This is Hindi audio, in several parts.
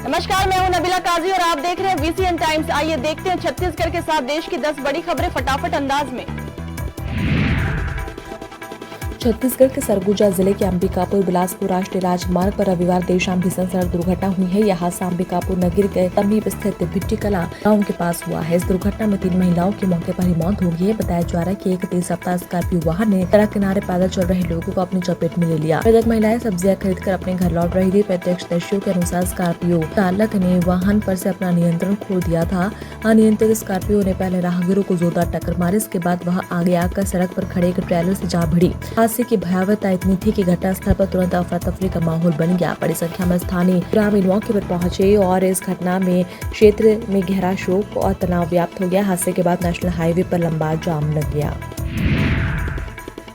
नमस्कार, मैं हूं नबीला काजी और आप देख रहे हैं VCN टाइम्स। आइए देखते हैं छत्तीसगढ़ के साथ देश की 10 बड़ी खबरें फटाफट अंदाज में। छत्तीसगढ़ के सरगुजा जिले के अंबिकापुर बिलासपुर राष्ट्रीय राजमार्ग पर रविवार देर शाम भीषण सड़क दुर्घटना हुई है। यह हादसा अंबिकापुर नगर के समीप स्थित भिट्टी कला गांव के पास हुआ है। इस दुर्घटना में 3 महिलाओं की मौके पर ही मौत हो गई है। बताया जा रहा है कि एक तेज रफ्तार स्कॉर्पियो वाहन ने सड़क किनारे पैदल चल रहे लोगों को अपनी चपेट में ले लिया। मृतक महिलाएं सब्जियां खरीदकर अपने घर लौट रही थी। प्रत्यक्षदर्शियों के अनुसार स्कॉर्पियो चालक ने वाहन पर से अपना नियंत्रण खो दिया था। अनियंत्रित स्कॉर्पियो ने पहले राहगीरों को जोरदार टक्कर मारी। इसके बाद वह आगे आकर सड़क पर खड़े एक ट्रेलर से जा भिड़ी। हादसे की भयावहता इतनी थी कि घटनास्थल पर तुरंत अफरा तफरी का माहौल बन गया। बड़ी संख्या में स्थानीय ग्रामीण मौके पर पहुंचे और इस घटना में क्षेत्र में गहरा शोक और तनाव व्याप्त हो गया। हादसे के बाद नेशनल हाईवे पर लंबा जाम लग गया।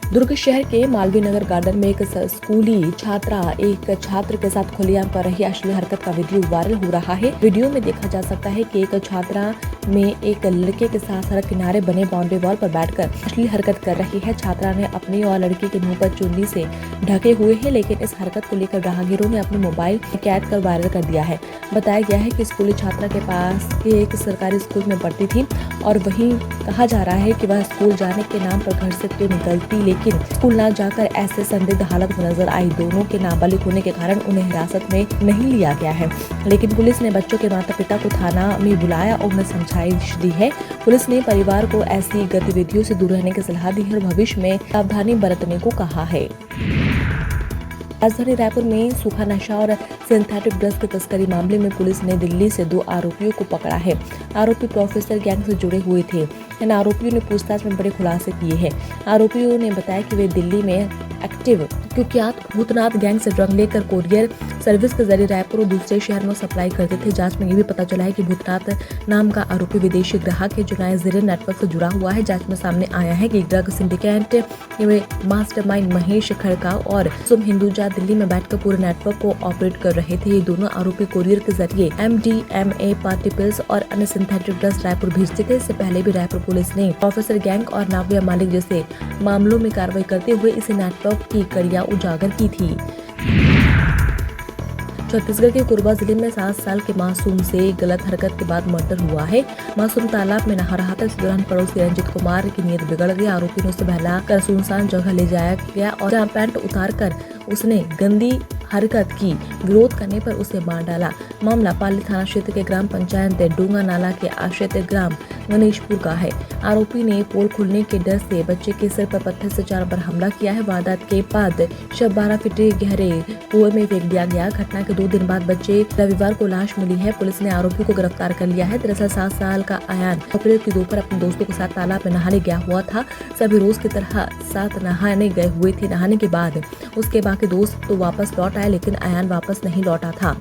दुर्ग शहर के मालवीय नगर गार्डन में एक स्कूली छात्रा एक छात्र के साथ खुलेआम कर रही अश्लील हरकत का वीडियो वायरल हो रहा है। वीडियो में देखा जा सकता है कि एक छात्रा में एक लड़के के साथ सड़क किनारे बने बाउंड्री वॉल पर बैठकर अश्लील हरकत कर रही है। छात्रा ने अपनी और लड़के के मुंह पर चुन्नी से ढके हुए हैं, लेकिन इस हरकत को लेकर राहगीरों ने अपने मोबाइल कैद कर वायरल कर दिया है। बताया गया है कि स्कूली छात्रा के पास के एक सरकारी स्कूल में पढ़ती थी और वहीं कहा जा रहा है कि वह स्कूल जाने के नाम पर घर से तो निकलती, लेकिन स्कूल न जाकर ऐसे संदिग्ध हालत में नजर आई। दोनों के नाबालिग होने के कारण उन्हें हिरासत में नहीं लिया गया है, लेकिन पुलिस ने बच्चों के माता पिता को थाना में बुलाया और उन्हें समझाइश दी है। पुलिस ने परिवार को ऐसी गतिविधियों से दूर रहने की सलाह दी है और भविष्य में सावधानी बरतने को कहा है। राजधानी रायपुर में सूखा नशा और सिंथेटिक ड्रग्स की तस्करी मामले में पुलिस ने दिल्ली से 2 आरोपियों को पकड़ा है। आरोपी प्रोफेसर गैंग से जुड़े हुए थे। इन आरोपियों ने पूछताछ में बड़े खुलासे किए हैं। आरोपियों ने बताया कि वे दिल्ली में एक्टिव कुख्यात भूतनाथ गैंग से ड्रग लेकर कोरियर सर्विस के जरिए रायपुर और दूसरे शहर में सप्लाई करते थे। जांच में ये भी पता चला है कि भूतनाथ नाम का आरोपी विदेशी ग्राहक है जो नाइजीरियन नेटवर्क से जुड़ा हुआ है। जांच में सामने आया है कि ड्रग सिंडिकेट मास्टरमाइंड महेश खड़का और सुम हिंदुजा दिल्ली में बैठकर पूरे नेटवर्क को ऑपरेट कर रहे थे। ये दोनों आरोपी कोरियर के जरिए MDMA पार्टी पिल्स और अन्य सिंथेटिक ड्रग्स रायपुर भेजते थे। इससे पहले भी रायपुर पुलिस ने प्रोफेसर गैंग और नाव्या मालिक जैसे मामलों में कार्रवाई करते हुए इस नेटवर्क की कड़ियां उजागर की थी। छत्तीसगढ़ के कोरबा जिले में 7 साल के मासूम से गलत हरकत के बाद मर्डर हुआ है। मासूम तालाब में नहा रहा था। इस दौरान पड़ोसी रंजित कुमार की नीयत बिगड़ गई। आरोपी ने उसे बहला कर सुनसान जगह ले जाया गया और जहां पैंट उतार कर उसने गंदी हरकत की। विरोध करने पर उसे मार डाला। मामला पाली थाना क्षेत्र के ग्राम पंचायत डूंगा नाला के आश्रित ग्राम गणेशपुर का है। आरोपी ने पोल खुलने के डर से बच्चे के सिर पर पत्थर से 4 बार हमला किया है। वारदात के बाद शव 12 फीट गहरे कुएं में फेंक दिया गया। घटना के 2 दिन बाद बच्चे रविवार को लाश मिली है। पुलिस ने आरोपी को गिरफ्तार कर लिया है। दरअसल 7 साल का आयान अप्रैल की दोपहर अपने दोस्तों के साथ तालाब में नहाने गया हुआ था। सभी रोज की तरह साथ नहाने गए हुए थे। नहाने के बाद उसके बाकी दोस्त तो वापस लौट आए, लेकिन आयान वापस नहीं लौटा था।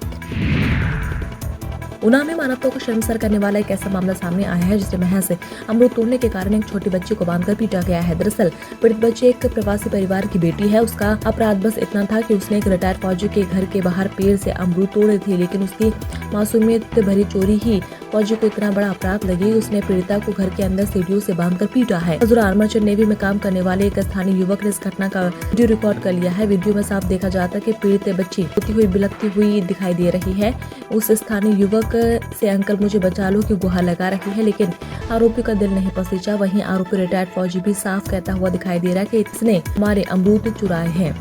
उना में मानवता को शर्मसार करने वाला एक ऐसा मामला सामने आया है जिसमें महज अमरूद तोड़ने के कारण एक छोटी बच्ची को बांधकर पीटा गया है। दरअसल पीड़ित बच्ची एक प्रवासी परिवार की बेटी है। उसका अपराध बस इतना था कि उसने एक रिटायर्ड फौजी के घर के बाहर पेड़ से अमरूद तोड़े थे, लेकिन उसकी मासूमियत भरी चोरी ही फौजी को इतना बड़ा अपराध लगी। उसने पीड़िता को घर के अंदर सीढ़ियों से बांधकर पीटा है। हजूर मर्चेंट नेवी में काम करने वाले एक स्थानीय युवक ने इस घटना का वीडियो रिकॉर्ड कर लिया है। वीडियो में साफ देखा जाता है कि पीड़ित बच्ची रोती हुई बिलखती हुई दिखाई दे रही है। उस स्थानीय युवक से अंकल मुझे बचा लो की गुहार लगा रही है, लेकिन आरोपी का दिल नहीं पसीजा। वहीं आरोपी रिटायर्ड फौजी भी साफ कहता हुआ दिखाई दे रहा है कि इसने हमारे अमरूद चुराए हैं।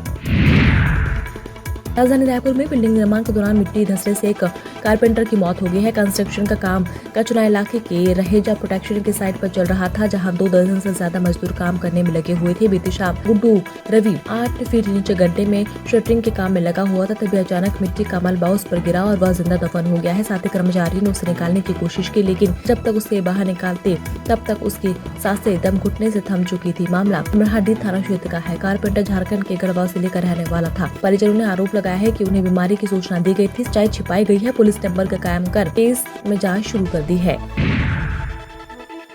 राजधानी रायपुर में बिल्डिंग निर्माण के दौरान मिट्टी धंसने से एक कारपेंटर की मौत हो गई है। कंस्ट्रक्शन का काम कचरा इलाके के रहेजा प्रोटेक्शन के साइट पर चल रहा था, जहां 2 दर्जन से ज्यादा मजदूर काम करने में लगे हुए थे। बीती शाम गुड्डू रवि 8 फीट नीचे गड्ढे में शटरिंग के काम में लगा हुआ था, तभी अचानक मिट्टी का मलबा उस पर गिरा और वह जिंदा दफन हो गया है। साथ ही कर्मचारियों ने उसे निकालने की कोशिश की, लेकिन जब तक उसे बाहर निकालते तब तक उसकी सांसें दम घुटने से थम चुकी थी। मामला मरहाडी थाना क्षेत्र का है। कारपेंटर झारखंड के गढ़वा जिले का रहने वाला था। परिजनों ने आरोप लगाया है कि उन्हें बीमारी की सूचना दी गई थी। सच्चाई छिपाई गई है। पुलिस ने संपर्क कायम कर केस में जांच शुरू कर दी है।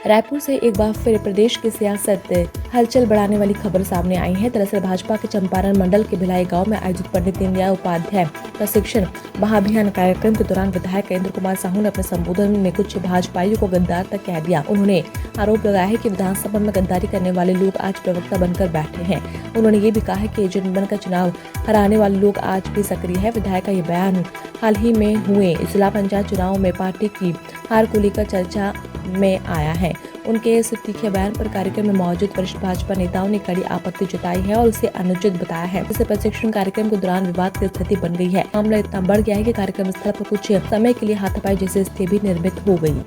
रायपुर से एक बार फिर प्रदेश की सियासत हलचल बढ़ाने वाली खबर सामने आई है। दरअसल भाजपा के चंपारण मंडल के भिलाई गांव में आयोजित पंडित दीनदयाल उपाध्याय प्रशिक्षण महाअभियान कार्यक्रम के दौरान विधायक इंद्र कुमार साहू ने अपने संबोधन में कुछ भाजपाइयों को गद्दार तक कह दिया। उन्होंने आरोप लगाया है कि विधानसभा में गद्दारी करने वाले लोग आज प्रवक्ता बनकर बैठे हैं। उन्होंने ये भी कहा है कि एजेंट बनकर चुनाव हराने वाले लोग आज भी सक्रिय है। विधायक का ये बयान हाल ही में हुए जिला पंचायत चुनाव में पार्टी की हार को लेकर चर्चा में आया है। उनके इस तीखे बयान पर कार्यक्रम में मौजूद वरिष्ठ भाजपा नेताओं ने कड़ी आपत्ति जताई है और उसे अनुचित बताया है। इससे प्रशिक्षण कार्यक्रम के दौरान विवाद की स्थिति बन गई है। मामला इतना बढ़ गया है कि कार्यक्रम स्थल पर कुछ समय के लिए हाथापाई जैसी स्थिति भी निर्मित हो गई।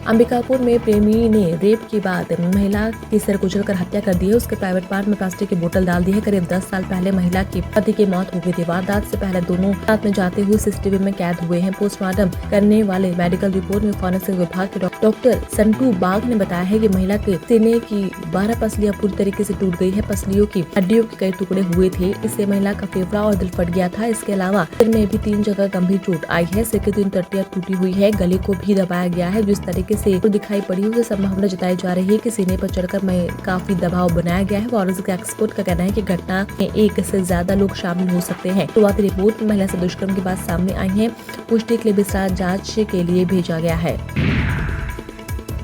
अंबिकापुर में प्रेमी ने रेप के बाद महिला की सिर कुचलकर हत्या कर दी है। उसके प्राइवेट पार्ट में प्लास्टिक की बोतल डाल दी है। करीब 10 साल पहले महिला के पति की मौत हो गई थी। वारदात से पहले दोनों साथ में जाते हुए सीसीटीवी में कैद हुए हैं। पोस्टमार्टम करने वाले मेडिकल रिपोर्ट में फॉरेंसिक विभाग के डॉक्टर संटू बाग ने बताया है कि महिला के सीने की 12 पसलियां पूरी तरीके से टूट गई है। पसलियों की हड्डियों के कई टुकड़े हुए थे। इससे महिला का फेफड़ा और दिल फट गया था। इसके अलावा सिर में भी 3 जगह गंभीर चोट आई है। सिर की 3 टट्टियां टूटी हुई है। गले को भी दबाया गया है। जिस तरीके से दिखाई पड़ी उसे संभावना जताई जा रही है कि सीने पर चढ़कर में काफी दबाव बनाया गया है। फॉरेंसिक एक्सपर्ट का कहना है कि घटना में 1 से ज्यादा लोग शामिल हो सकते हैं। शुरुआती रिपोर्ट में महिला से दुष्कर्म की बात सामने आई है। पुष्टि के लिए विस्तार जांच के लिए भेजा गया है।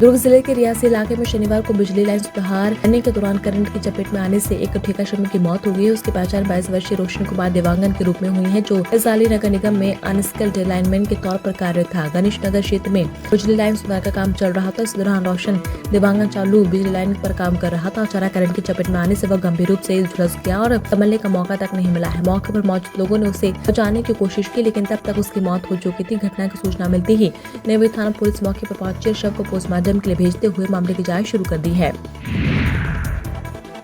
दुर्ग जिले के रियासी इलाके में शनिवार को बिजली लाइन सुधार करने के दौरान करंट की चपेट में आने से एक ठेका श्रमिक की मौत हो गई है। उसकी पहचान 22 वर्षीय रोशन कुमार देवांगन के रूप में हुई है, जो वैशाली नगर निगम में अनस्किल्ड लाइनमैन के तौर पर कार्यरत था। गणेश नगर क्षेत्र में बिजली लाइन सुधार का काम चल रहा था। इस दौरान रोशन देवांगन चालू बिजली लाइन पर काम कर रहा था। अचानक करंट की चपेट में आने से वह गंभीर रूप से झुलस गया और संभलने का मौका तक नहीं मिला है। मौके पर मौजूद लोगों ने उसे बचाने की कोशिश की, लेकिन तब तक उसकी मौत हो चुकी थी। घटना की सूचना मिलती ही नेवी थाना पुलिस मौके पर पहुंची, शव को पोस्टमार्टम के लिए भेजते हुए मामले की जांच शुरू कर दी है।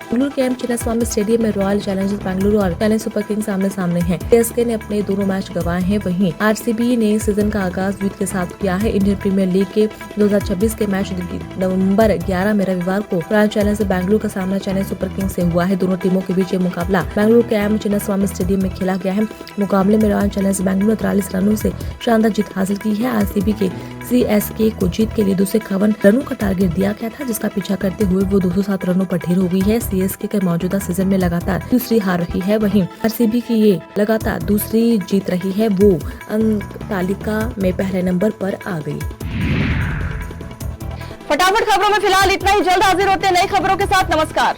बेंगलुरु के एम चिन्नास्वामी स्टेडियम में रॉयल चैलेंजर्स बेंगलुरु और चेन्नई सुपर किंग्स आमने सामने हैं। सीएसके ने अपने दोनों मैच गंवाए हैं। वहीं आरसीबी ने सीजन का आगाज जीत के साथ किया है। इंडियन प्रीमियर लीग के 2026 के मैच नवंबर 11 में रविवार को रॉयल चैलेंजर्स बेंगलुरु का सामना चेन्नई सुपर किंग्स से हुआ है। दोनों टीमों के बीच ये मुकाबला बेंगलुरु के एम चिन्नास्वामी स्टेडियम में खेला गया है। मुकाबले में रॉयल चैलेंजर्स बेंगलुरु ने 43 रनों से शानदार जीत हासिल की है। आरसीबी के सीएसके को जीत के लिए 251 रनों का टारगेट दिया गया था, जिसका पीछा करते हुए वो 207 रनों पर ढेर हो गई है। सीएसके के मौजूदा सीजन में लगातार दूसरी हार रही है। वहीं आरसीबी की ये लगातार दूसरी जीत रही है। वो अंक तालिका में पहले नंबर पर आ गई। फटाफट खबरों में फिलहाल इतना ही। जल्द हाजिर होते हैं नई खबरों के साथ। नमस्कार।